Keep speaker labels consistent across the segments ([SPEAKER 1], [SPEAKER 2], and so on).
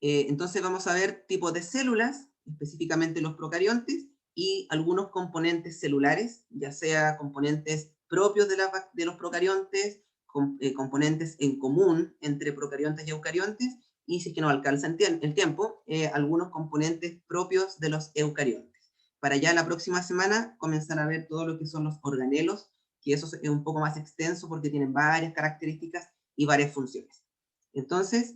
[SPEAKER 1] Entonces vamos a ver tipos de células, específicamente los procariontes, y algunos componentes celulares, ya sea componentes propios de los procariontes, componentes en común entre procariontes y eucariontes, y si es que no alcanza el tiempo, algunos componentes propios de los eucariontes. Para ya la próxima semana comenzar a ver todo lo que son los organelos, que eso es un poco más extenso porque tienen varias características y varias funciones. Entonces,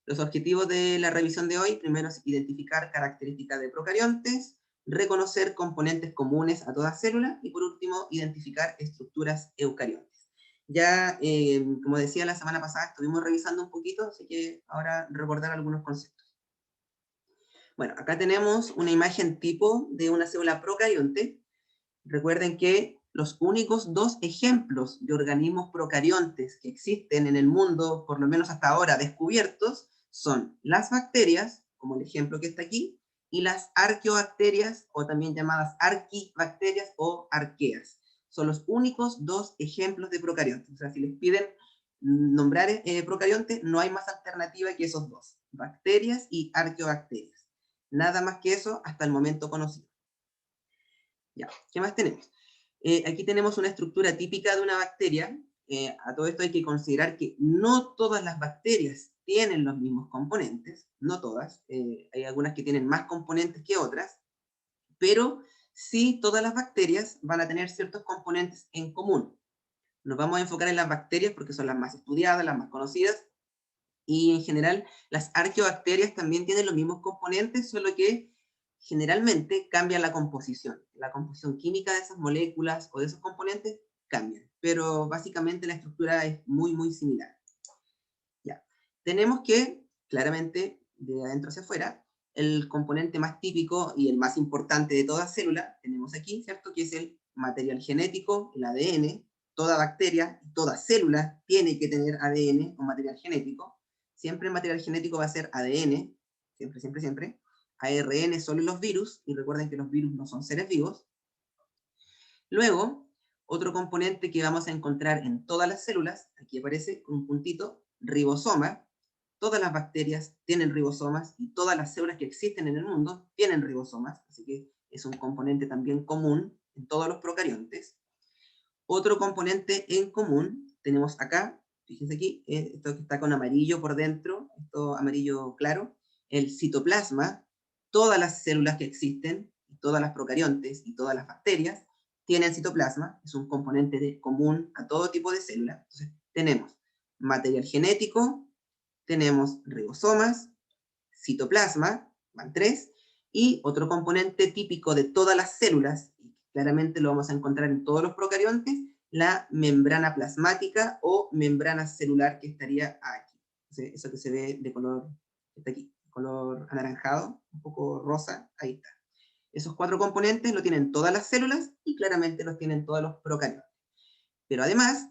[SPEAKER 1] los objetivos de la revisión de hoy, primero es identificar características de procariontes, reconocer componentes comunes a toda célula y por último, identificar estructuras eucariontes. Ya, como decía la semana pasada, estuvimos revisando un poquito, así que ahora recordar algunos conceptos. Bueno, acá tenemos una imagen tipo de una célula procarionte. Recuerden que los únicos dos ejemplos de organismos procariontes que existen en el mundo, por lo menos hasta ahora descubiertos, son las bacterias, como el ejemplo que está aquí, y las arqueobacterias, o también llamadas arquibacterias o arqueas. Son los únicos dos ejemplos de procariontes. O sea, si les piden nombrar procariontes, no hay más alternativa que esos dos, bacterias y arqueobacterias. Nada más que eso hasta el momento conocido. Ya, ¿qué más tenemos? Aquí tenemos una estructura típica de una bacteria. A todo esto hay que considerar que no todas las bacterias tienen los mismos componentes, no todas, hay algunas que tienen más componentes que otras, pero sí todas las bacterias van a tener ciertos componentes en común. Nos vamos a enfocar en las bacterias porque son las más estudiadas, las más conocidas, y en general las arqueobacterias también tienen los mismos componentes, solo que generalmente cambia la composición. La composición química de esas moléculas o de esos componentes cambian, pero básicamente la estructura es muy, muy similar. Ya. Tenemos que, claramente, de adentro hacia afuera, el componente más típico y el más importante de toda célula, tenemos aquí, ¿cierto? Que es el material genético, el ADN. Toda bacteria, toda célula tiene que tener ADN o material genético. Siempre el material genético va a ser ADN, siempre, siempre, siempre. ARN solo los virus, y recuerden que los virus no son seres vivos. Luego, otro componente que vamos a encontrar en todas las células, aquí aparece un puntito, ribosoma. Todas las bacterias tienen ribosomas y todas las células que existen en el mundo tienen ribosomas, así que es un componente también común en todos los procariontes. Otro componente en común tenemos acá, fíjense aquí, esto que está con amarillo por dentro, esto amarillo claro, el citoplasma. Todas las células que existen, todas las procariontes y todas las bacterias tienen citoplasma, es un componente común a todo tipo de célula. Entonces, tenemos material genético, tenemos ribosomas, citoplasma, van tres, y otro componente típico de todas las células, y claramente lo vamos a encontrar en todos los procariontes, la membrana plasmática o membrana celular que estaría aquí. Entonces, eso que se ve de color, está aquí, color anaranjado, un poco rosa, ahí está. Esos cuatro componentes lo tienen todas las células y claramente los tienen todos los procariontes. Pero además,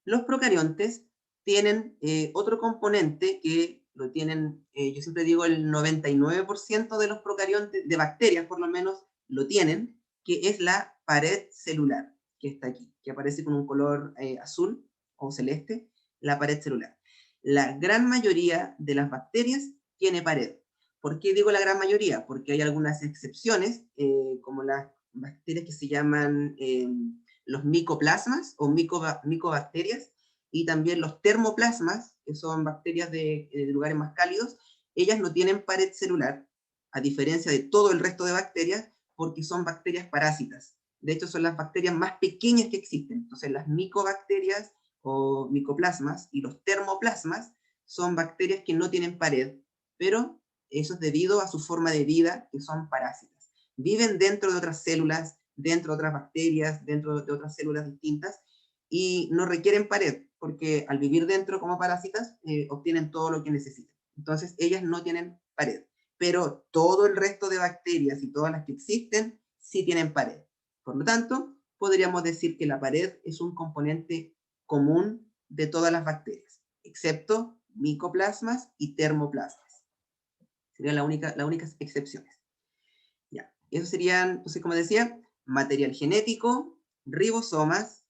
[SPEAKER 1] los procariontes tienen otro componente que lo tienen, yo siempre digo el 99% de los procariontes, de bacterias por lo menos, lo tienen, que es la pared celular, que está aquí, que aparece con un color azul o celeste, la pared celular. La gran mayoría de las bacterias tiene pared. ¿Por qué digo la gran mayoría? Porque hay algunas excepciones, como las bacterias que se llaman los micoplasmas o micobacterias, y también los termoplasmas, que son bacterias de lugares más cálidos. Ellas no tienen pared celular, a diferencia de todo el resto de bacterias, porque son bacterias parásitas. De hecho, son las bacterias más pequeñas que existen. Entonces, las micobacterias o micoplasmas y los termoplasmas son bacterias que no tienen pared, pero eso es debido a su forma de vida, que son parásitas. Viven dentro de otras células, dentro de otras bacterias, dentro de otras células distintas, y no requieren pared, porque al vivir dentro como parásitas, obtienen todo lo que necesitan. Entonces, ellas no tienen pared, pero todo el resto de bacterias y todas las que existen, sí tienen pared. Por lo tanto, podríamos decir que la pared es un componente común de todas las bacterias, excepto micoplasmas y termoplasmas. Serían las únicas excepciones. Ya. Eso serían, entonces, como decía, material genético, ribosomas,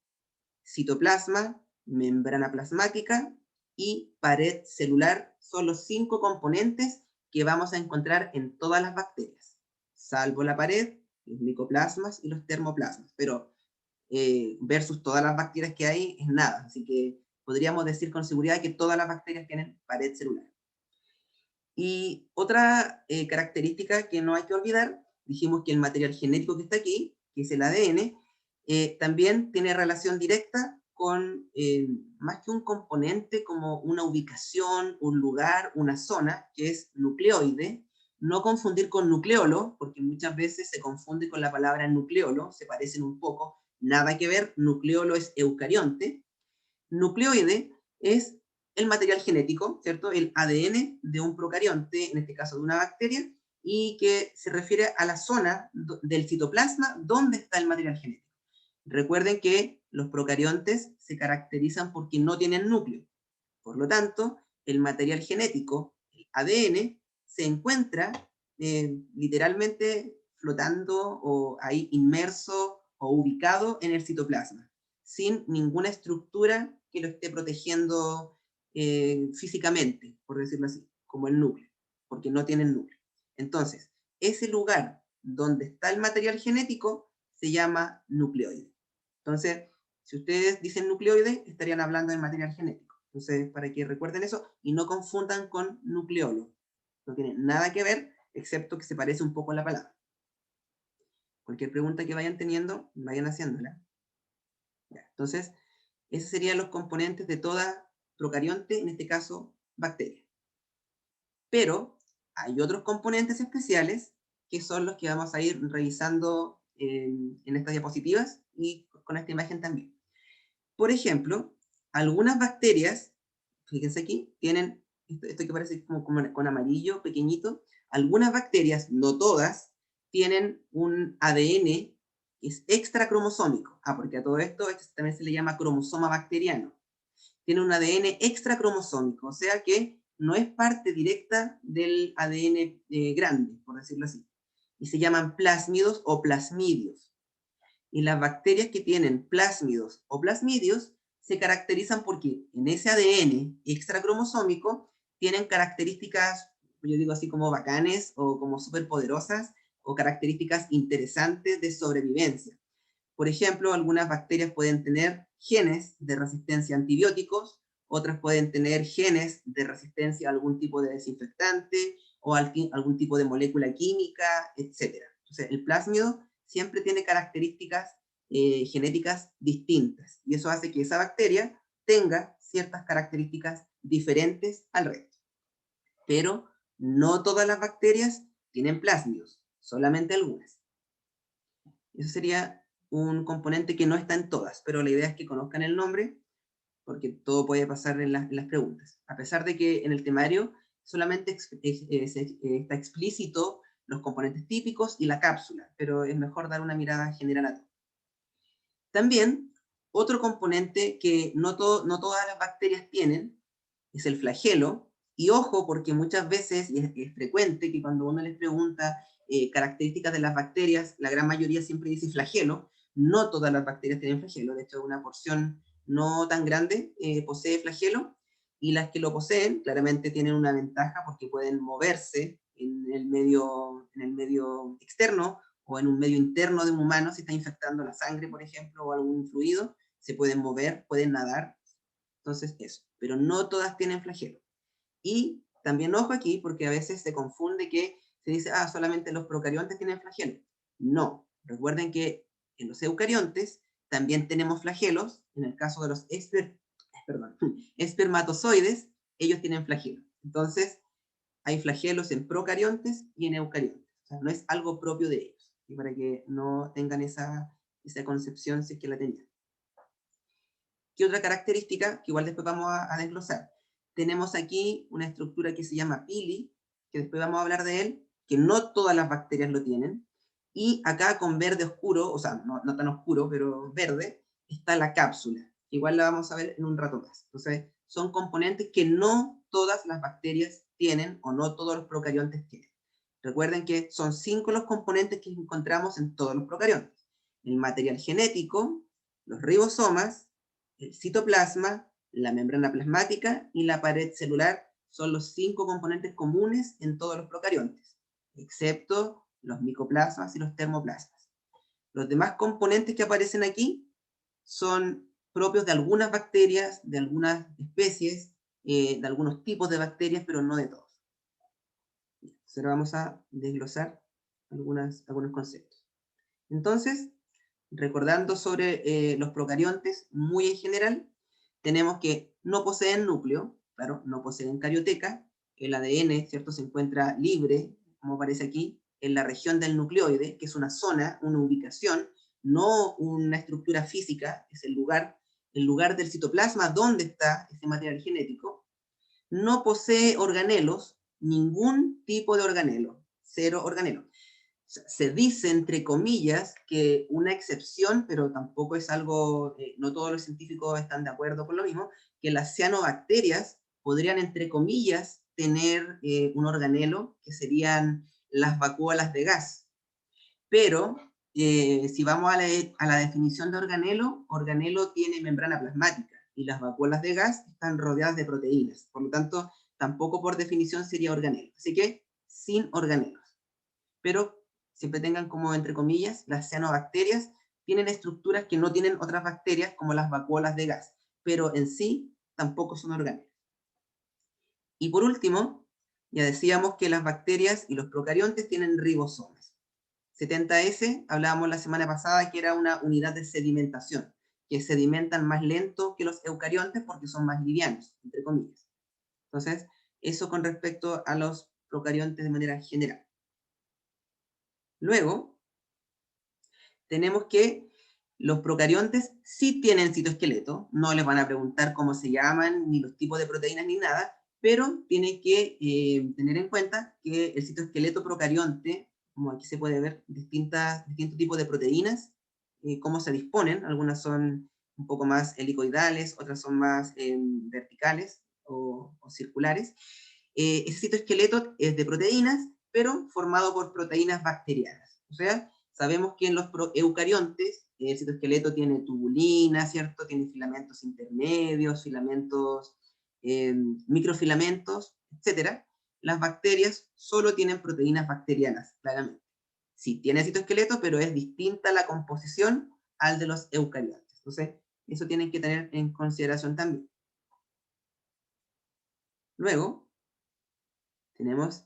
[SPEAKER 1] citoplasma, membrana plasmática y pared celular. Son los 5 componentes que vamos a encontrar en todas las bacterias, salvo la pared, los micoplasmas y los termoplasmas, pero versus todas las bacterias que hay es nada, así que podríamos decir con seguridad que todas las bacterias tienen pared celular. Y otra característica que no hay que olvidar, dijimos que el material genético que está aquí, que es el ADN, también tiene relación directa con, más que un componente, como una ubicación, un lugar, una zona, que es nucleoide. No confundir con nucleolo, porque muchas veces se confunde con la palabra nucleolo, se parecen un poco, nada que ver, nucleolo es eucarionte. Nucleoide es el material genético, ¿cierto? El ADN de un procarionte, en este caso de una bacteria, y que se refiere a la zona del citoplasma donde está el material genético. Recuerden que los procariontes se caracterizan porque no tienen núcleo. Por lo tanto, el material genético, el ADN, se encuentra literalmente flotando o ahí inmerso o ubicado en el citoplasma, sin ninguna estructura que lo esté protegiendo físicamente, por decirlo así, como el núcleo, porque no tiene el núcleo. Entonces, ese lugar donde está el material genético se llama nucleoide. Entonces, si ustedes dicen nucleoide, estarían hablando del material genético. Entonces, para que recuerden eso y no confundan con nucleolo. No tiene nada que ver, excepto que se parece un poco a la palabra. Cualquier pregunta que vayan teniendo, vayan haciéndola. Ya, entonces, esos serían los componentes de toda procarionte, en este caso, bacteria. Pero hay otros componentes especiales que son los que vamos a ir revisando en estas diapositivas y con esta imagen también. Por ejemplo, algunas bacterias, fíjense aquí, tienen esto que parece como con amarillo, pequeñito. Algunas bacterias, no todas, tienen un ADN que es extracromosómico. Porque a todo esto también se le llama cromosoma bacteriano. Tiene un ADN extracromosómico, o sea que no es parte directa del ADN grande, por decirlo así. Y se llaman plásmidos o plasmidios. Y las bacterias que tienen plásmidos o plasmidios se caracterizan porque en ese ADN extracromosómico tienen características, yo digo así como bacanes o como superpoderosas o características interesantes de sobrevivencia. Por ejemplo, algunas bacterias pueden tener genes de resistencia a antibióticos, otras pueden tener genes de resistencia a algún tipo de desinfectante o a algún tipo de molécula química, etc. Entonces, el plásmido siempre tiene características genéticas distintas, y eso hace que esa bacteria tenga ciertas características diferentes al resto. Pero no todas las bacterias tienen plásmidos, solamente algunas. Eso sería un componente que no está en todas, pero la idea es que conozcan el nombre, porque todo puede pasar en las preguntas. A pesar de que en el temario solamente está explícito los componentes típicos y la cápsula, pero es mejor dar una mirada general a todo. También, otro componente que no todas las bacterias tienen es el flagelo, y ojo, porque muchas veces, y es frecuente que cuando uno les pregunta características de las bacterias, la gran mayoría siempre dice flagelo. No todas las bacterias tienen flagelo, de hecho una porción no tan grande posee flagelo, y las que lo poseen claramente tienen una ventaja porque pueden moverse en el medio externo o en un medio interno de un humano. Si está infectando la sangre, por ejemplo, o algún fluido, se pueden mover, pueden nadar. Entonces eso, pero no todas tienen flagelo. Y también ojo aquí, porque a veces se confunde que se dice, solamente los procariontes tienen flagelo. No, recuerden que en los eucariontes también tenemos flagelos. En el caso de los espermatozoides, ellos tienen flagelo. Entonces, hay flagelos en procariontes y en eucariontes. O sea, no es algo propio de ellos. Y para que no tengan esa concepción si es que la tenían. ¿Qué otra característica? Que igual después vamos a desglosar. Tenemos aquí una estructura que se llama pili, que después vamos a hablar de él, que no todas las bacterias lo tienen. Y acá con verde oscuro, o sea, no tan oscuro, pero verde, está la cápsula. Igual la vamos a ver en un rato más. Entonces, son componentes que no todas las bacterias tienen o no todos los procariontes tienen. Recuerden que son 5 los componentes que encontramos en todos los procariontes. El material genético, los ribosomas, el citoplasma, la membrana plasmática y la pared celular son los 5 componentes comunes en todos los procariontes, excepto los micoplasmas y los termoplasmas. Los demás componentes que aparecen aquí son propios de algunas bacterias, de algunas especies, de algunos tipos de bacterias, pero no de todos. Entonces ahora vamos a desglosar algunos conceptos. Entonces, recordando sobre los procariontes muy en general, tenemos que no poseen núcleo, claro, no poseen carioteca, el ADN, ¿cierto?, se encuentra libre, como aparece aquí, en la región del nucleoide, que es una zona, una ubicación, no una estructura física, es el lugar del citoplasma donde está ese material genético. No posee organelos, ningún tipo de organelo, 0 organelos. Se dice, entre comillas, que una excepción, pero tampoco es algo, no todos los científicos están de acuerdo con lo mismo, que las cianobacterias podrían, entre comillas, tener un organelo, que serían las vacuolas de gas. Pero, si vamos a la definición de organelo tiene membrana plasmática, y las vacuolas de gas están rodeadas de proteínas, por lo tanto, tampoco por definición sería organelo. Así que, sin organelos. Pero siempre tengan como, entre comillas, las cianobacterias tienen estructuras que no tienen otras bacterias, como las vacuolas de gas, pero en sí tampoco son orgánicos. Y por último, ya decíamos que las bacterias y los procariontes tienen ribosomas. 70S, hablábamos la semana pasada que era una unidad de sedimentación, que sedimentan más lento que los eucariontes porque son más livianos, entre comillas. Entonces, eso con respecto a los procariontes de manera general. Luego, tenemos que los procariontes sí tienen citoesqueleto, no les van a preguntar cómo se llaman, ni los tipos de proteínas, ni nada, pero tienen que tener en cuenta que el citoesqueleto procarionte, como aquí se puede ver, distintos tipos de proteínas, cómo se disponen, algunas son un poco más helicoidales, otras son más verticales o circulares. Ese citoesqueleto es de proteínas, pero formado por proteínas bacterianas, o sea, sabemos que en los eucariontes el citoesqueleto tiene tubulina, ¿cierto? Tiene filamentos intermedios, filamentos, microfilamentos, etc. Las bacterias solo tienen proteínas bacterianas, claramente. Sí, tiene citoesqueleto, pero es distinta la composición al de los eucariontes. Entonces, eso tienen que tener en consideración también. Luego, tenemos,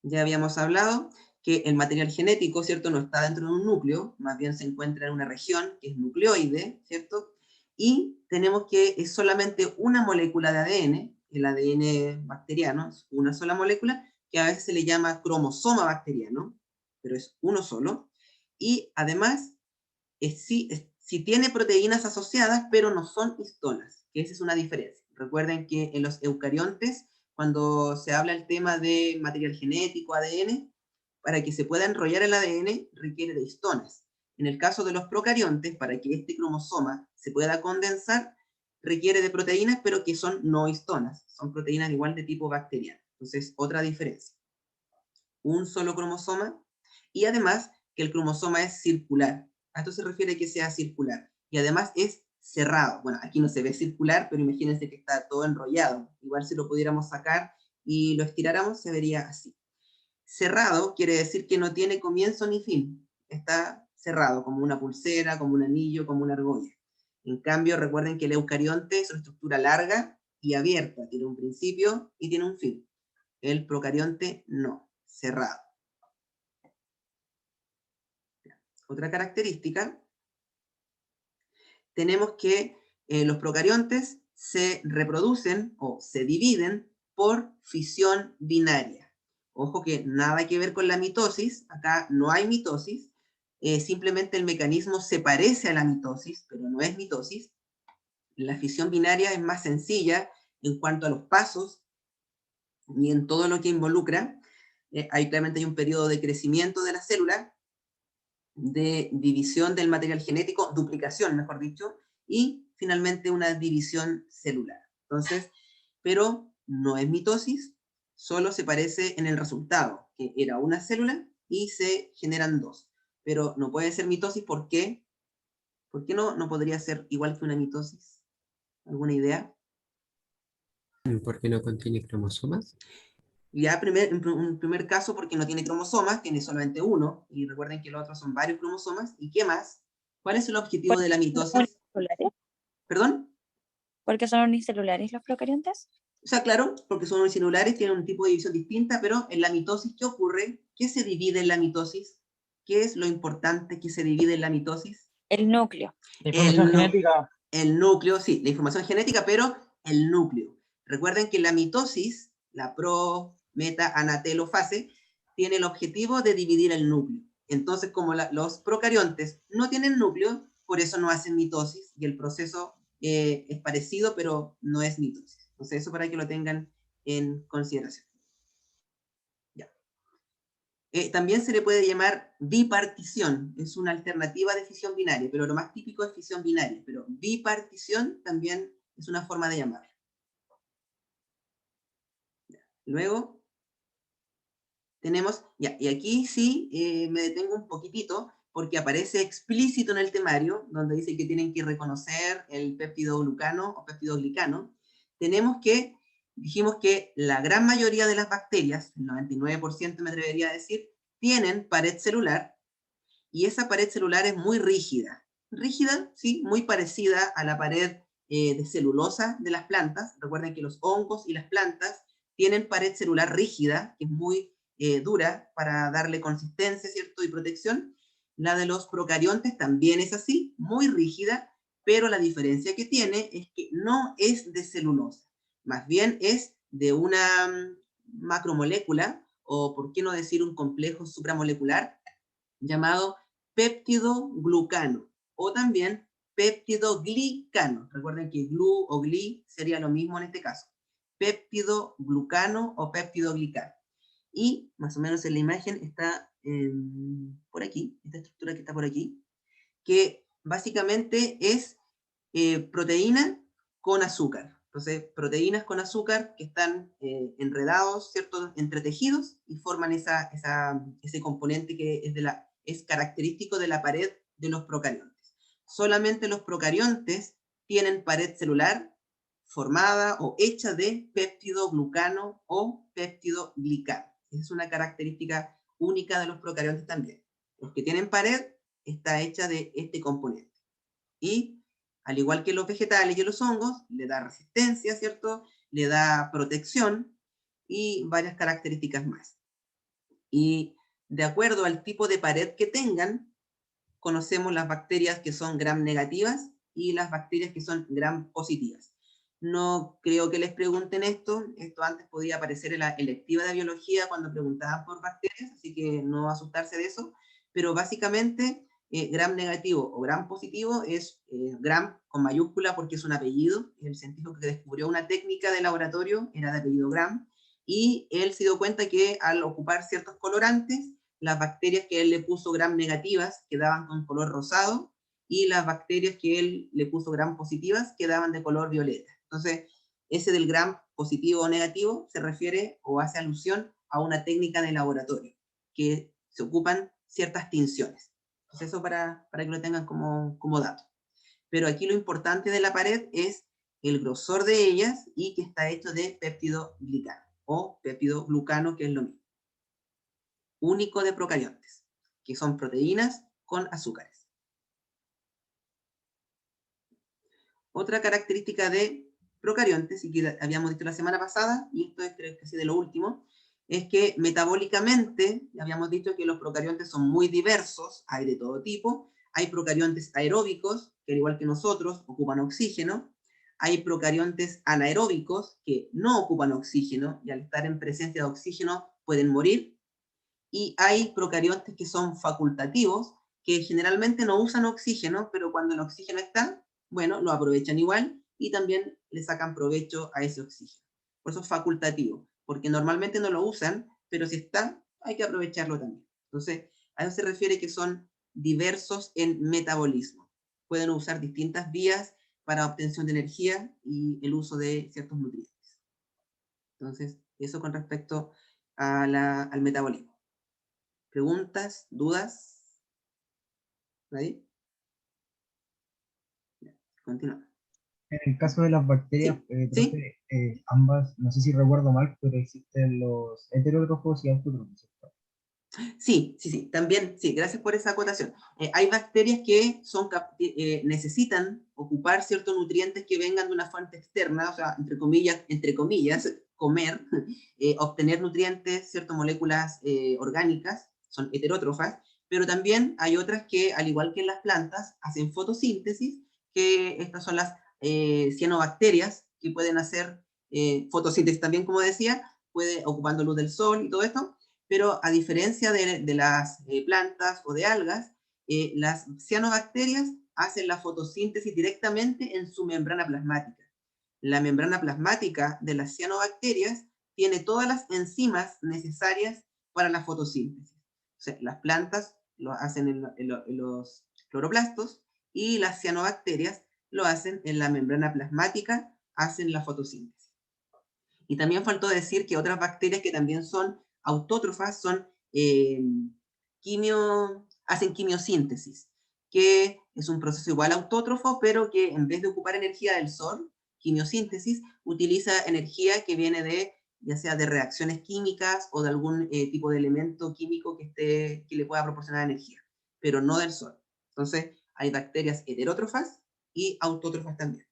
[SPEAKER 1] ya habíamos hablado, que el material genético, ¿cierto?, no está dentro de un núcleo, más bien se encuentra en una región que es nucleoide, ¿cierto? Y tenemos que es solamente una molécula de ADN, el ADN bacteriano, es una sola molécula, que a veces se le llama cromosoma bacteriano, pero es uno solo, y además, sí tiene proteínas asociadas, pero no son histonas, que esa es una diferencia. Recuerden que en los eucariontes, cuando se habla el tema de material genético, ADN, para que se pueda enrollar el ADN requiere de histonas. En el caso de los procariontes, para que este cromosoma se pueda condensar, requiere de proteínas, pero que son no histonas, son proteínas igual de tipo bacteriano. Entonces, otra diferencia. Un solo cromosoma, y además que el cromosoma es circular. A esto se refiere que sea circular. Y además es cerrado. Bueno, aquí no se ve circular, pero imagínense que está todo enrollado. Igual si lo pudiéramos sacar y lo estiráramos, se vería así. Cerrado quiere decir que no tiene comienzo ni fin. Está cerrado, como una pulsera, como un anillo, como una argolla. En cambio, recuerden que el eucarionte es una estructura larga y abierta. Tiene un principio y tiene un fin. El procarionte no, cerrado. Otra característica, tenemos que los procariontes se reproducen o se dividen por fisión binaria. Ojo que nada que ver con la mitosis, acá no hay mitosis, simplemente el mecanismo se parece a la mitosis, pero no es mitosis. La fisión binaria es más sencilla en cuanto a los pasos y en todo lo que involucra. Claramente hay un periodo de crecimiento de la célula, de división del material genético, duplicación, mejor dicho, y finalmente una división celular. Entonces, pero no es mitosis, solo se parece en el resultado, que era una célula y se generan dos. Pero no puede ser mitosis, ¿por qué? ¿Por qué no podría ser igual que una mitosis? ¿Alguna idea?
[SPEAKER 2] ¿Por qué no contiene cromosomas?
[SPEAKER 1] Ya en un primer caso porque no tiene cromosomas, tiene solamente uno, y recuerden que los otros son varios cromosomas. ¿Y qué más? ¿Cuál es el objetivo de la
[SPEAKER 3] ¿Son
[SPEAKER 1] mitosis?
[SPEAKER 3] unicelulares?
[SPEAKER 1] ¿Perdón?
[SPEAKER 3] ¿Por qué son unicelulares los procariontes?
[SPEAKER 1] O sea, claro, porque son unicelulares, tienen un tipo de división distinta, pero en la mitosis, ¿qué ocurre? ¿Qué se divide en la mitosis? ¿Qué es lo importante que se divide en la mitosis?
[SPEAKER 3] El núcleo.
[SPEAKER 4] La información genética.
[SPEAKER 1] El núcleo, sí, la información genética, pero el núcleo. Recuerden que la mitosis, la pro-meta-anatelofase, tiene el objetivo de dividir el núcleo. Entonces, como los procariontes no tienen núcleo, por eso no hacen mitosis, y el proceso es parecido, pero no es mitosis. Entonces, eso para que lo tengan en consideración. Ya. También se le puede llamar bipartición, es una alternativa de fisión binaria, pero lo más típico es fisión binaria, pero bipartición también es una forma de llamarlo. Luego tenemos, ya, y aquí sí me detengo un poquitito, porque aparece explícito en el temario, donde dice que tienen que reconocer el péptido glucano o péptido glicano. Dijimos que la gran mayoría de las bacterias, el 99% me atrevería a decir, tienen pared celular, y esa pared celular es muy rígida. Rígida, sí, muy parecida a la pared de celulosa de las plantas. Recuerden que los hongos y las plantas tienen pared celular rígida, que es muy dura para darle consistencia, ¿cierto? Y protección. La de los procariontes también es así, muy rígida, pero la diferencia que tiene es que no es de celulosa, más bien es de una macromolécula, o por qué no decir un complejo supramolecular, llamado péptido glucano, o también péptido glicano. Recuerden que glu o gli sería lo mismo en este caso. Péptido glucano o péptido glicano. Y más o menos en la imagen está por aquí, esta estructura que está por aquí, que básicamente es proteína con azúcar. Entonces, proteínas con azúcar que están enredados, ¿cierto?, entre tejidos y forman ese componente que es característico de la pared de los procariontes. Solamente los procariontes tienen pared celular formada o hecha de péptido glucano o péptido glicano. Esa es una característica única de los procariontes también. Los que tienen pared está hecha de este componente. Y al igual que los vegetales y los hongos, le da resistencia, ¿cierto? Le da protección y varias características más. Y de acuerdo al tipo de pared que tengan, conocemos las bacterias que son gram negativas y las bacterias que son gram positivas. No creo que les pregunten esto antes podía aparecer en la electiva de biología cuando preguntaban por bacterias, así que no asustarse de eso, pero básicamente gram negativo o gram positivo es gram con mayúscula porque es un apellido. El científico que descubrió una técnica de laboratorio era de apellido Gram, y él se dio cuenta que al ocupar ciertos colorantes, las bacterias que él le puso gram negativas quedaban con color rosado, y las bacterias que él le puso gram positivas quedaban de color violeta. Entonces, ese del gram positivo o negativo se refiere o hace alusión a una técnica de laboratorio, que se ocupan ciertas tinciones. Entonces, eso para que lo tengan como dato. Pero aquí lo importante de la pared es el grosor de ellas y que está hecho de péptido glicano o péptido glucano, que es lo mismo. Único de procariontes, que son proteínas con azúcares. Otra característica de procariontes, y que habíamos dicho la semana pasada, y esto es creo que sí de lo último, es que metabólicamente, habíamos dicho que los procariontes son muy diversos, hay de todo tipo. Hay procariontes aeróbicos, que al igual que nosotros ocupan oxígeno. Hay procariontes anaeróbicos, que no ocupan oxígeno, y al estar en presencia de oxígeno pueden morir. Y hay procariontes que son facultativos, que generalmente no usan oxígeno, pero cuando el oxígeno está, bueno, lo aprovechan igual y también le sacan provecho a ese oxígeno. Por eso es facultativo, porque normalmente no lo usan, pero si está, hay que aprovecharlo también. Entonces, a eso se refiere que son diversos en metabolismo. Pueden usar distintas vías para obtención de energía y el uso de ciertos nutrientes. Entonces, eso con respecto al metabolismo. ¿Preguntas? ¿Dudas? ¿Ahí? Continuamos.
[SPEAKER 4] En el caso de las bacterias,
[SPEAKER 1] ¿Sí?
[SPEAKER 4] profe, ambas, no sé si recuerdo mal, pero existen los heterótrofos y autótrofos, ¿cierto?
[SPEAKER 1] Sí, sí, sí, también, sí, gracias por esa acotación. Hay bacterias que necesitan ocupar ciertos nutrientes que vengan de una fuente externa, o sea, entre comillas, comer, obtener nutrientes, ciertas moléculas orgánicas, son heterótrofas, pero también hay otras que, al igual que en las plantas, hacen fotosíntesis, que estas son las cianobacterias, que pueden hacer fotosíntesis también, como decía, ocupando luz del sol y todo esto, pero a diferencia de las plantas o de algas, las cianobacterias hacen la fotosíntesis directamente en su membrana plasmática. La membrana plasmática de las cianobacterias tiene todas las enzimas necesarias para la fotosíntesis. O sea, las plantas lo hacen en los cloroplastos y las cianobacterias lo hacen en la membrana plasmática, hacen la fotosíntesis. Y también faltó decir que otras bacterias que también son autótrofas son hacen quimiosíntesis, que es un proceso igual autótrofo, pero que en vez de ocupar energía del sol, quimiosíntesis, utiliza energía que viene de, ya sea de reacciones químicas o de algún tipo de elemento químico que le pueda proporcionar energía, pero no del sol. Entonces, hay bacterias heterótrofas y autótrofas también.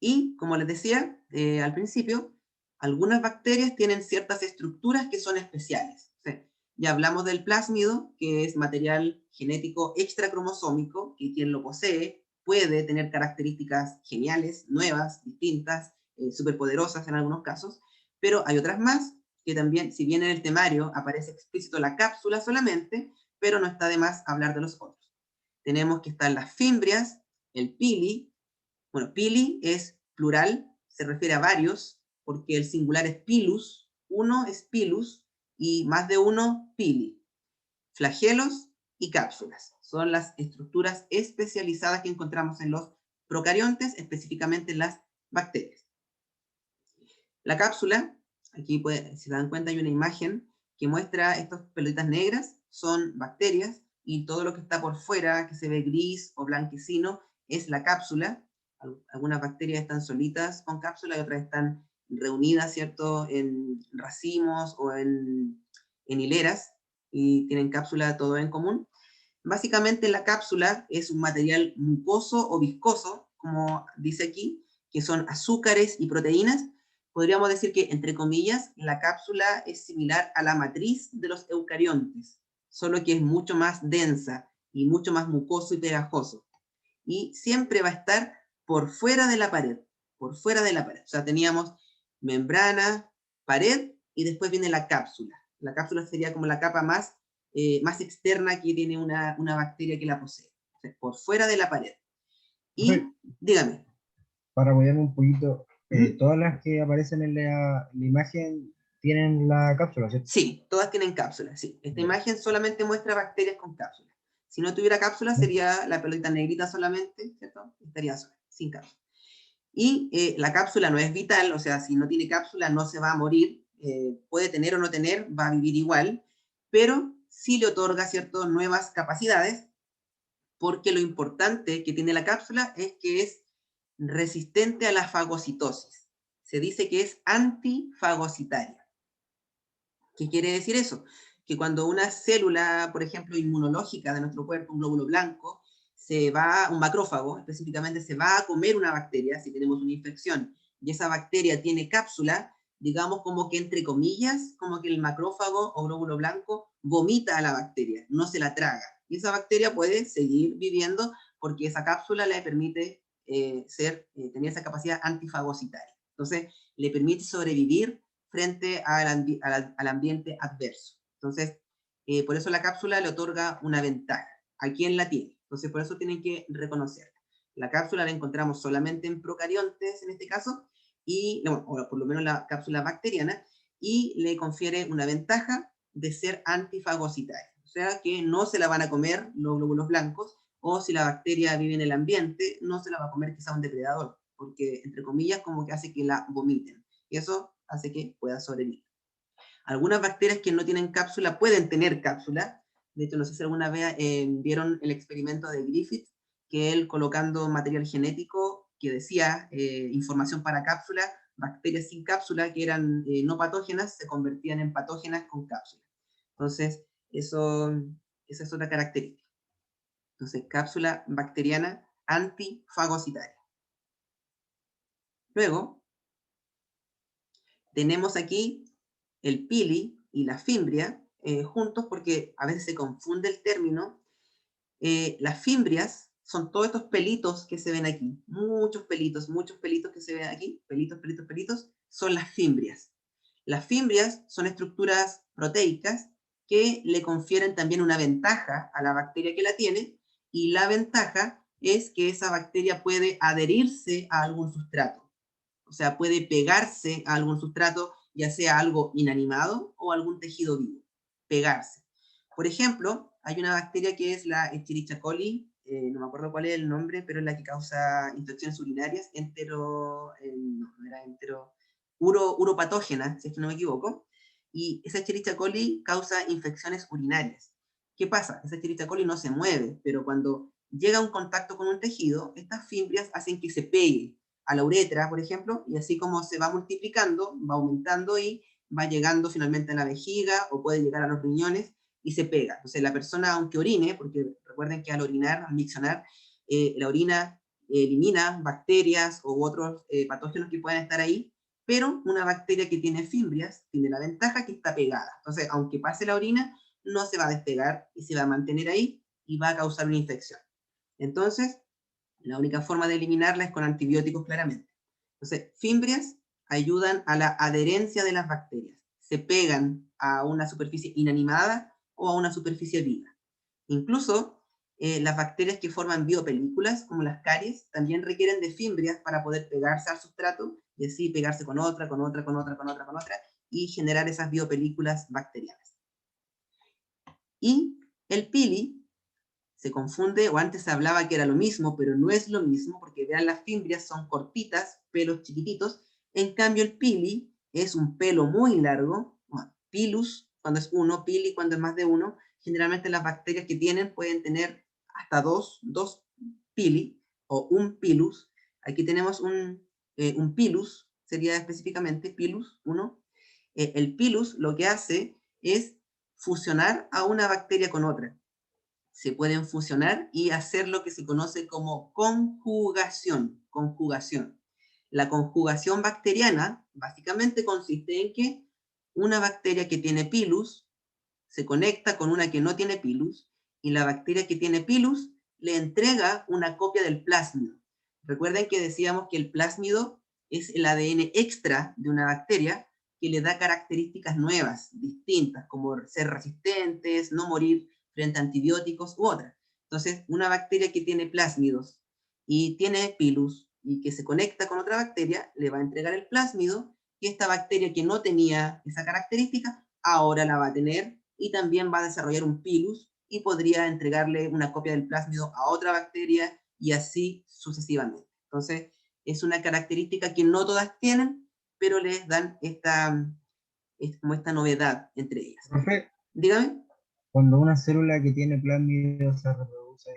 [SPEAKER 1] Y, como les decía al principio, algunas bacterias tienen ciertas estructuras que son especiales. O sea, ya hablamos del plásmido, que es material genético extracromosómico, que quien lo posee puede tener características geniales, nuevas, distintas, superpoderosas en algunos casos, pero hay otras más que también, si bien en el temario aparece explícito la cápsula solamente, pero no está de más hablar de los otros. Tenemos que están las fimbrias, el pili. Bueno, pili es plural, se refiere a varios, porque el singular es pilus, uno es pilus y más de uno pili. Flagelos y cápsulas son las estructuras especializadas que encontramos en los procariontes, específicamente en las bacterias. La cápsula, aquí si se dan cuenta hay una imagen que muestra estas pelotitas negras, son bacterias, y todo lo que está por fuera, que se ve gris o blanquecino, es la cápsula. Algunas bacterias están solitas con cápsula y otras están reunidas, ¿cierto?, en racimos o en hileras, y tienen cápsula todo en común. Básicamente la cápsula es un material mucoso o viscoso, como dice aquí, que son azúcares y proteínas. Podríamos decir que, entre comillas, la cápsula es similar a la matriz de los eucariontes, solo que es mucho más densa y mucho más mucoso y pegajoso. Y siempre va a estar por fuera de la pared, por fuera de la pared. O sea, teníamos membrana, pared, y después viene la cápsula. La cápsula sería como la capa más externa que tiene una bacteria que la posee. O sea, por fuera de la pared. Y, dígame.
[SPEAKER 4] Para apoyarme un poquito, todas las que aparecen en la imagen tienen la cápsula, ¿cierto?
[SPEAKER 1] Sí, todas tienen cápsula, sí. Esta imagen solamente muestra bacterias con cápsula. Si no tuviera cápsula, sería la pelotita negrita solamente, ¿cierto? Estaría sola, sin cápsula. Y la cápsula no es vital, o sea, si no tiene cápsula no se va a morir, puede tener o no tener, va a vivir igual, pero sí le otorga ciertas nuevas capacidades, porque lo importante que tiene la cápsula es que es resistente a la fagocitosis. Se dice que es antifagocitaria. ¿Qué quiere decir eso? Que cuando una célula, por ejemplo, inmunológica de nuestro cuerpo, un glóbulo blanco, un macrófago específicamente, se va a comer una bacteria, si tenemos una infección, y esa bacteria tiene cápsula, digamos como que, entre comillas, como que el macrófago o glóbulo blanco vomita a la bacteria, no se la traga. Y esa bacteria puede seguir viviendo porque esa cápsula le permite tener esa capacidad antifagocitaria. Entonces, le permite sobrevivir frente al ambiente adverso. Entonces, por eso la cápsula le otorga una ventaja a quien la tiene. Entonces, por eso tienen que reconocerla. La cápsula la encontramos solamente en procariontes, en este caso, o por lo menos la cápsula bacteriana, y le confiere una ventaja de ser antifagocitaria. O sea, que no se la van a comer los glóbulos blancos, o si la bacteria vive en el ambiente, no se la va a comer quizá un depredador, porque, entre comillas, como que hace que la vomiten. Y eso hace que pueda sobrevivir. Algunas bacterias que no tienen cápsula pueden tener cápsula. De hecho, no sé si alguna vez vieron el experimento de Griffith, que él colocando material genético que decía información para cápsula, bacterias sin cápsula que eran no patógenas se convertían en patógenas con cápsula. Entonces, esa es otra característica. Entonces, cápsula bacteriana antifagocitaria. Luego, tenemos aquí el pili y la fimbria juntos porque a veces se confunde el término. Las fimbrias son todos estos pelitos que se ven aquí, muchos pelitos que se ven aquí, pelitos, son las fimbrias. Las fimbrias son estructuras proteicas que le confieren también una ventaja a la bacteria que la tiene, y la ventaja es que esa bacteria puede adherirse a algún sustrato, o sea, puede pegarse a algún sustrato, ya sea algo inanimado o algún tejido vivo, pegarse. Por ejemplo, hay una bacteria que es la Escherichia coli, no me acuerdo cuál es el nombre, pero es la que causa infecciones urinarias, uropatógena, si es que no me equivoco, y esa Escherichia coli causa infecciones urinarias. ¿Qué pasa? Esa Escherichia coli no se mueve, pero cuando llega a un contacto con un tejido, estas fimbrias hacen que se pegue a la uretra, por ejemplo, y así como se va multiplicando, va aumentando y va llegando finalmente a la vejiga o puede llegar a los riñones y se pega. Entonces la persona, aunque orine, porque recuerden que al orinar, al miccionar, la orina elimina bacterias u otros patógenos que puedan estar ahí, pero una bacteria que tiene fimbrias tiene la ventaja que está pegada. Entonces, aunque pase la orina, no se va a despegar y se va a mantener ahí y va a causar una infección. Entonces, la única forma de eliminarla es con antibióticos, claramente. Entonces, fimbrias ayudan a la adherencia de las bacterias. Se pegan a una superficie inanimada o a una superficie viva. Incluso las bacterias que forman biopelículas, como las caries, también requieren de fimbrias para poder pegarse al sustrato y así pegarse con otra, y generar esas biopelículas bacterianas. Y el pili se confunde, o antes se hablaba que era lo mismo, pero no es lo mismo, porque vean, las fimbrias son cortitas, pelos chiquititos, en cambio el pili es un pelo muy largo, bueno, pilus cuando es uno, pili cuando es más de uno. Generalmente las bacterias que tienen pueden tener hasta dos pili, o un pilus. Aquí tenemos un pilus, sería específicamente pilus 1. El pilus lo que hace es fusionar a una bacteria con otra. Se pueden fusionar y hacer lo que se conoce como conjugación. La conjugación bacteriana básicamente consiste en que una bacteria que tiene pilus se conecta con una que no tiene pilus, y la bacteria que tiene pilus le entrega una copia del plásmido. Recuerden que decíamos que el plásmido es el ADN extra de una bacteria que le da características nuevas, distintas, como ser resistentes, no morir frente a antibióticos u otras. Entonces, una bacteria que tiene plásmidos y tiene pilus y que se conecta con otra bacteria, le va a entregar el plásmido, y esta bacteria que no tenía esa característica, ahora la va a tener, y también va a desarrollar un pilus y podría entregarle una copia del plásmido a otra bacteria y así sucesivamente. Entonces, es una característica que no todas tienen, pero les dan como esta novedad entre ellas.
[SPEAKER 4] Profe,
[SPEAKER 1] Dígame.
[SPEAKER 4] cuando una célula que tiene plásmido se reproduce,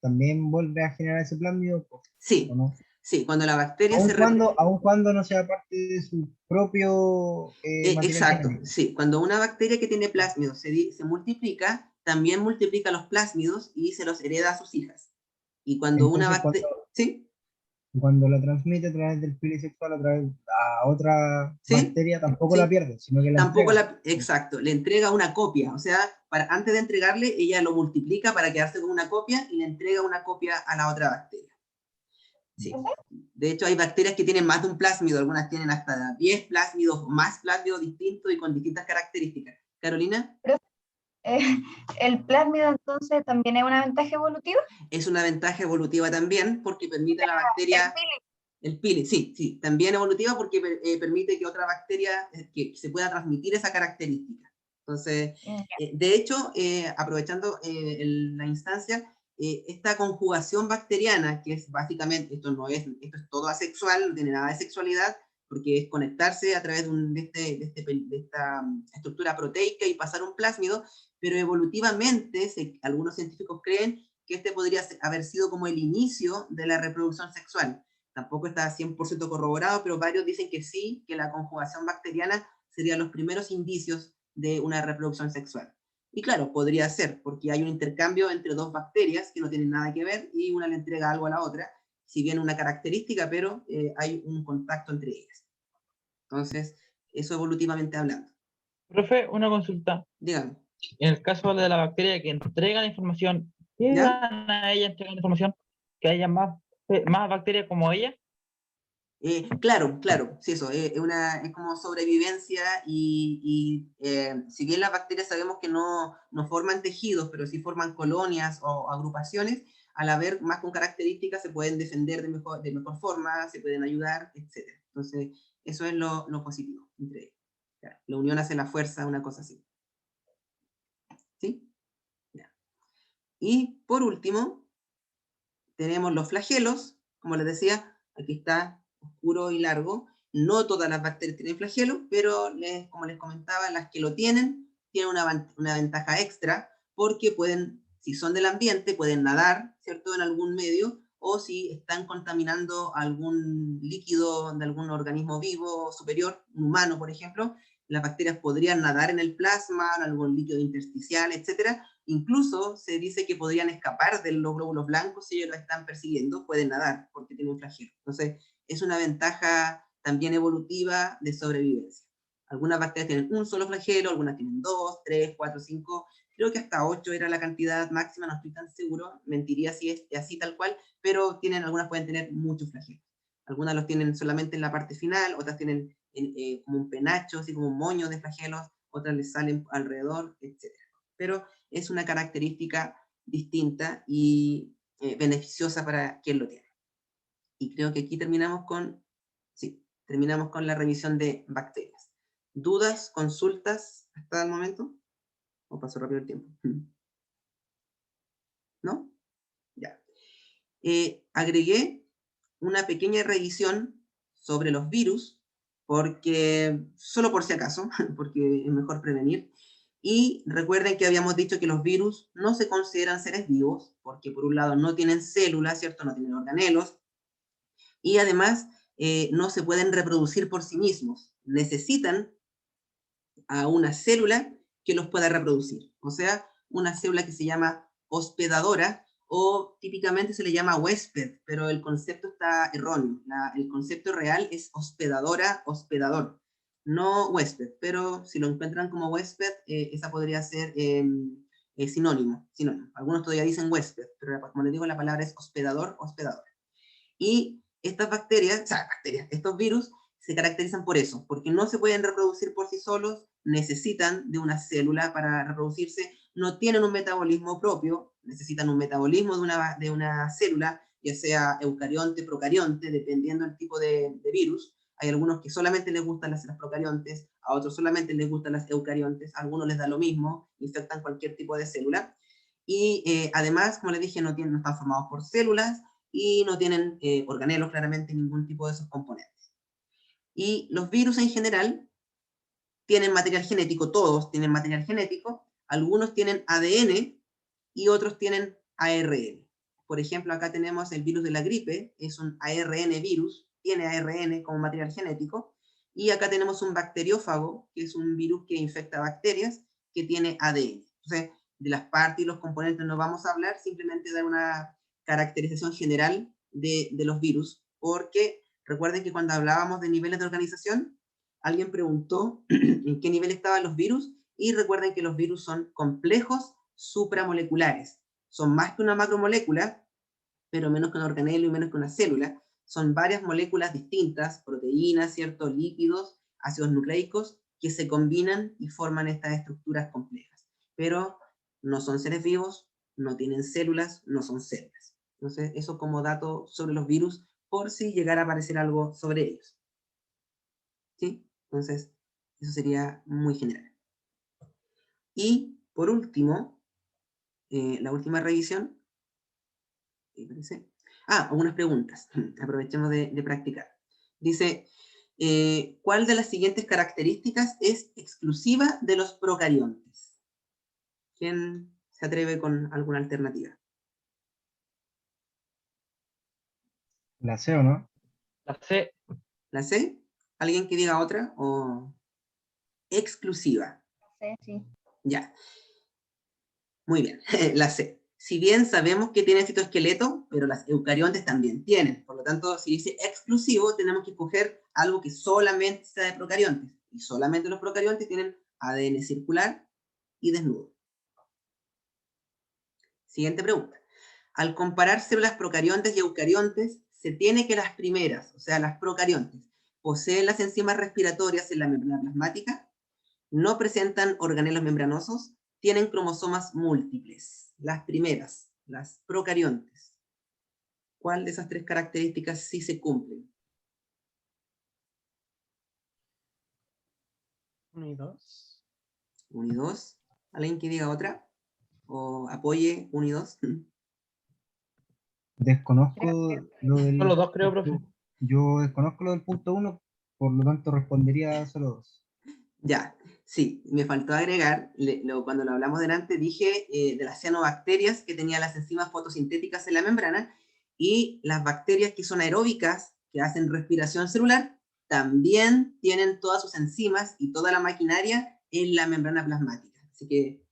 [SPEAKER 4] ¿también vuelve a generar ese plásmido?
[SPEAKER 1] Sí,
[SPEAKER 4] ¿O no?
[SPEAKER 1] sí, cuando la bacteria se reproduce.
[SPEAKER 4] Aun cuando no sea parte de su propio material
[SPEAKER 1] Exacto,
[SPEAKER 4] genético.
[SPEAKER 1] sí. Cuando una bacteria que tiene plásmidos se multiplica, también multiplica los plásmidos y se los hereda a sus hijas. Y cuando una
[SPEAKER 4] Entonces,
[SPEAKER 1] bacteria... ¿Sí?
[SPEAKER 4] cuando la transmite a través del pili sexual a otra
[SPEAKER 1] ¿Sí?
[SPEAKER 4] bacteria, tampoco la
[SPEAKER 1] ¿Sí?
[SPEAKER 4] pierde, sino que la
[SPEAKER 1] Tampoco
[SPEAKER 4] entrega.
[SPEAKER 1] exacto, le entrega una copia, o sea, antes de entregarle, ella lo multiplica para quedarse con una copia y le entrega una copia a la otra bacteria. Sí. De hecho, hay bacterias que tienen más de un plásmido, algunas tienen hasta 10 plásmidos, más plásmidos distintos y con distintas características. ¿Carolina?
[SPEAKER 5] ¿El plásmido entonces también es una ventaja evolutiva?
[SPEAKER 1] Es una ventaja evolutiva también porque permite a la bacteria... El pili, sí, también evolutiva porque permite que otra bacteria que se pueda transmitir esa característica. Entonces, de hecho, aprovechando la instancia, esta conjugación bacteriana, que es básicamente, esto es todo asexual, no tiene nada de sexualidad, porque es conectarse a través de esta estructura proteica y pasar un plásmido, pero evolutivamente algunos científicos creen que este podría haber sido como el inicio de la reproducción sexual. Tampoco está 100% corroborado, pero varios dicen que sí, que la conjugación bacteriana sería los primeros indicios de una reproducción sexual. Y claro, podría ser, porque hay un intercambio entre dos bacterias que no tienen nada que ver y una le entrega algo a la otra, si bien una característica, pero hay un contacto entre ellas. Entonces, eso evolutivamente hablando.
[SPEAKER 6] Profe, una consulta.
[SPEAKER 1] Dígame.
[SPEAKER 6] En el caso de la bacteria que entrega la información, ¿qué
[SPEAKER 1] ¿Ya?
[SPEAKER 6] gana ella entregando la información? ¿Que haya más bacterias como ella?
[SPEAKER 1] Claro, sí, eso, es como sobrevivencia si bien las bacterias sabemos que no forman tejidos, pero sí forman colonias o agrupaciones, al haber más con características se pueden defender de mejor forma, se pueden ayudar, etc. Entonces, eso es lo positivo entre ellos. Claro, la unión hace la fuerza, una cosa así. ¿Sí? Ya. Y por último, tenemos los flagelos, como les decía, aquí está oscuro y largo. No todas las bacterias tienen flagelos, pero como les comentaba, las que lo tienen una ventaja extra, porque pueden, si son del ambiente, pueden nadar, ¿cierto?, en algún medio, o si están contaminando algún líquido de algún organismo vivo superior, un humano, por ejemplo, las bacterias podrían nadar en el plasma, en algún líquido intersticial, etcétera. Incluso se dice que podrían escapar de los glóbulos blancos si ellos lo están persiguiendo, pueden nadar porque tienen un flagelo. Entonces, es una ventaja también evolutiva de sobrevivencia. Algunas bacterias tienen un solo flagelo, algunas tienen 2, 3, 4, 5, creo que hasta 8 era la cantidad máxima, no estoy tan seguro, mentiría si es así tal cual, pero algunas pueden tener muchos flagelos. Algunas los tienen solamente en la parte final, otras tienen como un penacho, así como un moño de flagelos, otras les salen alrededor, etc. Pero es una característica distinta y beneficiosa para quien lo tiene. Y creo que aquí terminamos con la revisión de bacterias. ¿Dudas, consultas hasta el momento? ¿O pasó rápido el tiempo? ¿No? Ya. Agregué una pequeña revisión sobre los virus, solo por si acaso, porque es mejor prevenir. Y recuerden que habíamos dicho que los virus no se consideran seres vivos, porque por un lado no tienen células, ¿cierto? No tienen organelos, y además no se pueden reproducir por sí mismos. Necesitan a una célula que los pueda reproducir. O sea, una célula que se llama hospedadora, o típicamente se le llama huésped, pero el concepto está erróneo. El concepto real es hospedadora, hospedador, no huésped, pero si lo encuentran como huésped, esa podría ser sinónimo. Algunos todavía dicen huésped, pero como les digo, la palabra es hospedador, hospedador. Y estas estos virus se caracterizan por eso, porque no se pueden reproducir por sí solos, necesitan de una célula para reproducirse, no tienen un metabolismo propio, necesitan un metabolismo de una célula, ya sea eucarionte, procarionte, dependiendo del tipo de virus. Hay algunos que solamente les gustan las procariontes, a otros solamente les gustan las eucariontes, a algunos les da lo mismo, infectan cualquier tipo de célula. Y además, como les dije, no están formados por células, y no tienen organelos, claramente, ningún tipo de esos componentes. Y los virus en general tienen material genético, todos tienen material genético, algunos tienen ADN y otros tienen ARN. Por ejemplo, acá tenemos el virus de la gripe, es un ARN virus, tiene ARN como material genético, y acá tenemos un bacteriófago, que es un virus que infecta bacterias, que tiene ADN. Entonces, de las partes y los componentes no vamos a hablar, simplemente dar una caracterización general de los virus, porque recuerden que cuando hablábamos de niveles de organización, alguien preguntó en qué nivel estaban los virus, y recuerden que los virus son complejos supramoleculares. Son más que una macromolécula, pero menos que un organelo y menos que una célula. Son varias moléculas distintas, proteínas, ¿cierto?, lípidos, ácidos nucleicos, que se combinan y forman estas estructuras complejas. Pero no son seres vivos, no tienen células, no son células. Entonces, eso como dato sobre los virus, por si llegara a aparecer algo sobre ellos. ¿Sí? Entonces, eso sería muy general. Y, por último, la última revisión. Algunas preguntas. Aprovechemos de practicar. Dice, ¿cuál de las siguientes características es exclusiva de los procariontes? ¿Quién se atreve con alguna alternativa?
[SPEAKER 4] La C, ¿o no?
[SPEAKER 6] La C.
[SPEAKER 1] ¿La C? ¿Alguien que diga otra? ¿O exclusiva?
[SPEAKER 5] Sí, sí.
[SPEAKER 1] Ya. Muy bien, la C. Si bien sabemos que tiene citoesqueleto, pero las eucariontes también tienen. Por lo tanto, si dice exclusivo, tenemos que escoger algo que solamente sea de procariontes. Y solamente los procariontes tienen ADN circular y desnudo. Siguiente pregunta. Al comparar células procariontes y eucariontes, se tiene que las primeras, o sea, las procariontes, poseen las enzimas respiratorias en la membrana plasmática, no presentan organelos membranosos, tienen cromosomas múltiples. Las primeras, las procariontes. ¿Cuál de esas tres características sí se cumplen?
[SPEAKER 6] 1 y 2.
[SPEAKER 1] 1 y 2. ¿Alguien que diga otra? ¿O apoye 1 y 2?
[SPEAKER 4] Desconozco lo del...
[SPEAKER 6] Solo 2 creo, profe.
[SPEAKER 4] Yo desconozco lo del punto 1, por lo tanto respondería solo 2.
[SPEAKER 1] Ya, sí, me faltó agregar, cuando lo hablamos delante, dije de las cianobacterias que tenían las enzimas fotosintéticas en la membrana, y las bacterias que son aeróbicas, que hacen respiración celular, también tienen todas sus enzimas y toda la maquinaria en la membrana plasmática. Así que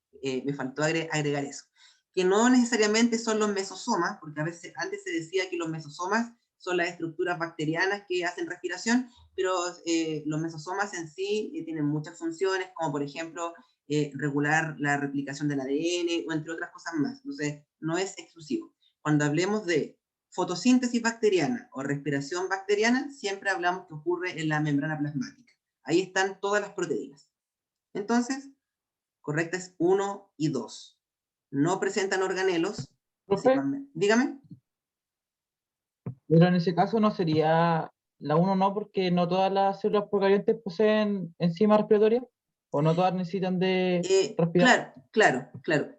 [SPEAKER 1] me faltó agregar eso. Que no necesariamente son los mesosomas, porque a veces antes se decía que los mesosomas son las estructuras bacterianas que hacen respiración, pero los mesosomas en sí tienen muchas funciones, como por ejemplo regular la replicación del ADN, o entre otras cosas más. Entonces, no es exclusivo. Cuando hablemos de fotosíntesis bacteriana o respiración bacteriana, siempre hablamos que ocurre en la membrana plasmática. Ahí están todas las proteínas. Entonces, correcta es 1 y 2. No presentan organelos.
[SPEAKER 6] Profe,
[SPEAKER 1] Dígame.
[SPEAKER 6] pero en ese caso no sería la 1 no, porque no todas las células procariontes poseen enzimas respiratorias, o no todas necesitan de respirar.
[SPEAKER 1] Claro,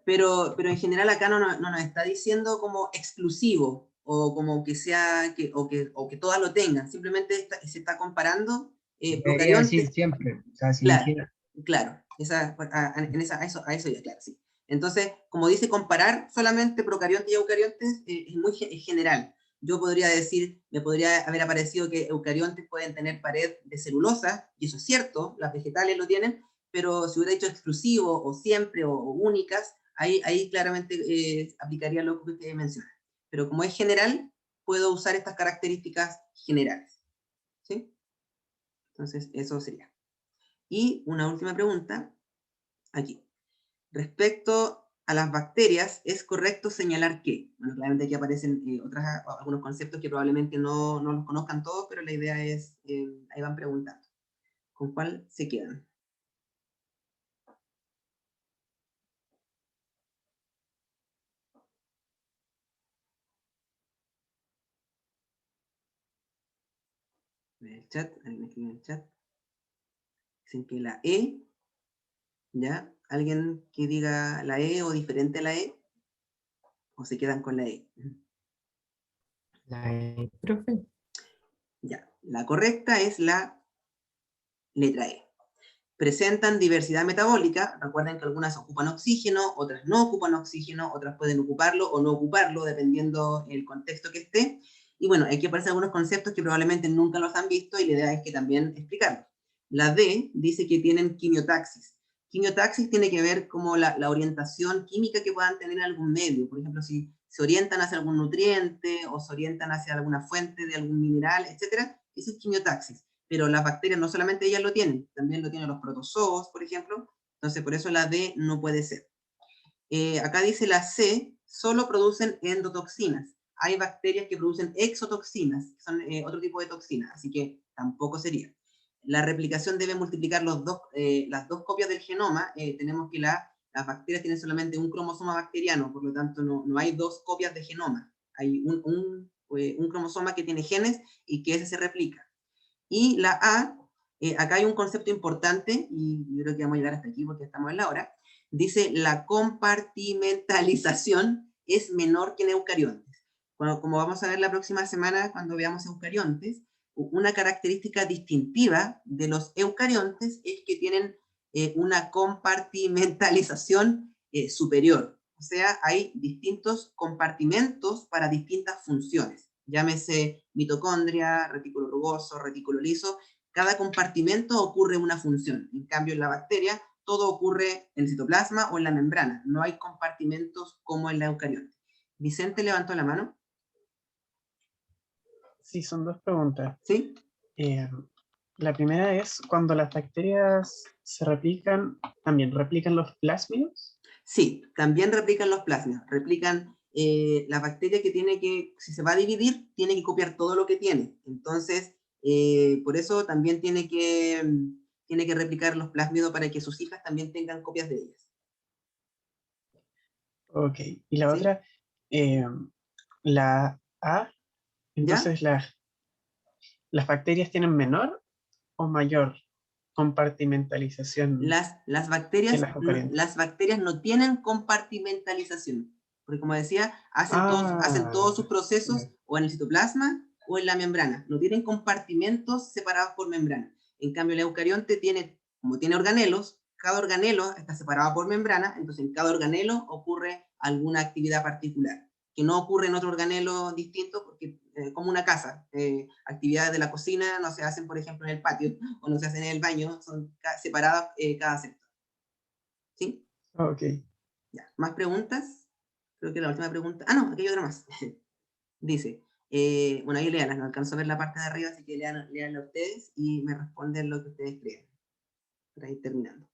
[SPEAKER 1] pero en general acá no nos está diciendo como exclusivo, o como que sea, o que todas lo tengan, simplemente se está comparando
[SPEAKER 4] Debería decir
[SPEAKER 1] procariontes.
[SPEAKER 4] siempre, o sea, si
[SPEAKER 1] Claro,
[SPEAKER 4] dijera...
[SPEAKER 1] claro, a eso ya, claro, sí. Entonces, como dice comparar solamente procariontes y eucariontes, es muy general. Yo podría decir, me podría haber aparecido que eucariontes pueden tener pared de celulosa, y eso es cierto, las vegetales lo tienen, pero si hubiera dicho exclusivo, o siempre, o únicas, ahí claramente aplicaría lo que usted menciona. Pero como es general, puedo usar estas características generales. ¿Sí? Entonces, eso sería. Y una última pregunta, aquí. Respecto a las bacterias, ¿es correcto señalar que? Bueno, claramente aquí aparecen algunos conceptos que probablemente no los conozcan todos, pero la idea es, ahí van preguntando. ¿Con cuál se quedan? En el chat, alguien escribe en el chat. Dicen que la E, ¿ya? ¿Alguien que diga la E o diferente a la E? ¿O se quedan con la E?
[SPEAKER 2] La E, profe.
[SPEAKER 1] Ya, la correcta es la letra E. Presentan diversidad metabólica, recuerden que algunas ocupan oxígeno, otras no ocupan oxígeno, otras pueden ocuparlo o no ocuparlo, dependiendo el contexto que esté. Y bueno, aquí aparecen algunos conceptos que probablemente nunca los han visto, y la idea es que también explicarlos. La D dice que tienen quimiotaxis. Quimiotaxis tiene que ver como la orientación química que puedan tener en algún medio. Por ejemplo, si se orientan hacia algún nutriente, o se orientan hacia alguna fuente de algún mineral, etc. Eso es quimiotaxis. Pero las bacterias no solamente ellas lo tienen, también lo tienen los protozoos, por ejemplo. Entonces, por eso la D no puede ser. Acá dice la C, solo producen endotoxinas. Hay bacterias que producen exotoxinas, que son otro tipo de toxinas, así que tampoco sería. La replicación debe multiplicar las dos copias del genoma. Tenemos que las bacterias tienen solamente un cromosoma bacteriano, por lo tanto no hay dos copias de genoma. Hay un cromosoma que tiene genes y que ese se replica. Y la A, acá hay un concepto importante, y yo creo que vamos a llegar hasta aquí porque estamos en la hora. Dice, la compartimentalización es menor que en eucariontes. Bueno, como vamos a ver la próxima semana cuando veamos eucariontes, una característica distintiva de los eucariontes es que tienen una compartimentalización superior. O sea, hay distintos compartimentos para distintas funciones. llámese mitocondria, retículo rugoso, retículo liso. Cada compartimento ocurre una función. En cambio, en la bacteria, todo ocurre en el citoplasma o en la membrana. No hay compartimentos como en la eucarionte. Vicente levantó la mano.
[SPEAKER 7] Sí, son dos preguntas.
[SPEAKER 1] ¿Sí?
[SPEAKER 7] La primera es, cuando las bacterias se replican, ¿también replican los plásmidos?
[SPEAKER 1] Sí, también replican los plásmidos. Replican la bacteria que tiene que, si se va a dividir, tiene que copiar todo lo que tiene. Entonces, por eso también tiene que replicar los plásmidos para que sus hijas también tengan copias de ellas.
[SPEAKER 7] Ok. Y la
[SPEAKER 1] ¿Sí?
[SPEAKER 7] otra, la A, entonces las bacterias tienen menor o mayor compartimentalización
[SPEAKER 1] Las bacterias,
[SPEAKER 7] las eucariontes.
[SPEAKER 1] las bacterias no tienen compartimentalización, porque como decía, hacen todos sus procesos o en el citoplasma o en la membrana. No tienen compartimentos separados por membrana. En cambio, el eucarionte tiene, como tiene organelos, cada organelo está separado por membrana, entonces en cada organelo ocurre alguna actividad particular, que no ocurre en otro organelo distinto, porque como una casa, actividades de la cocina no se hacen, por ejemplo, en el patio, o no se hacen en el baño, son separadas cada sector. ¿Sí?
[SPEAKER 7] Ok.
[SPEAKER 1] Ya. ¿Más preguntas? Creo que la última pregunta... Ah, no, aquí hay otra más. Dice, bueno, ahí léanlas, no alcanzo a ver la parte de arriba, así que léanla ustedes y me responden lo que ustedes crean. Para ir terminando.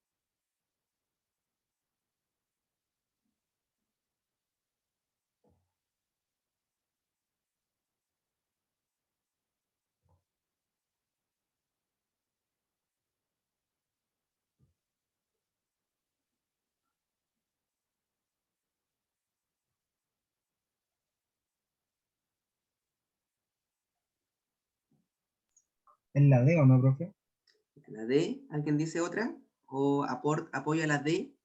[SPEAKER 4] ¿Es la D o no, profe?
[SPEAKER 1] La D, ¿alguien dice otra? ¿O apoya la D?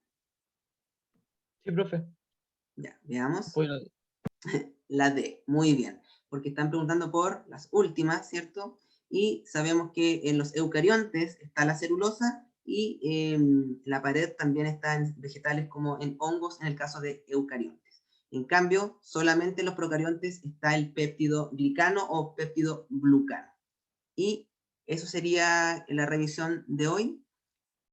[SPEAKER 6] Sí, profe.
[SPEAKER 1] Ya, veamos.
[SPEAKER 6] Apoyo la D.
[SPEAKER 1] La D, muy bien, porque están preguntando por las últimas, ¿cierto? Y sabemos que en los eucariontes está la celulosa y en la pared también está en vegetales como en hongos en el caso de eucariontes. En cambio, solamente en los procariontes está el péptido glicano o péptido glucano. Y eso sería la revisión de hoy.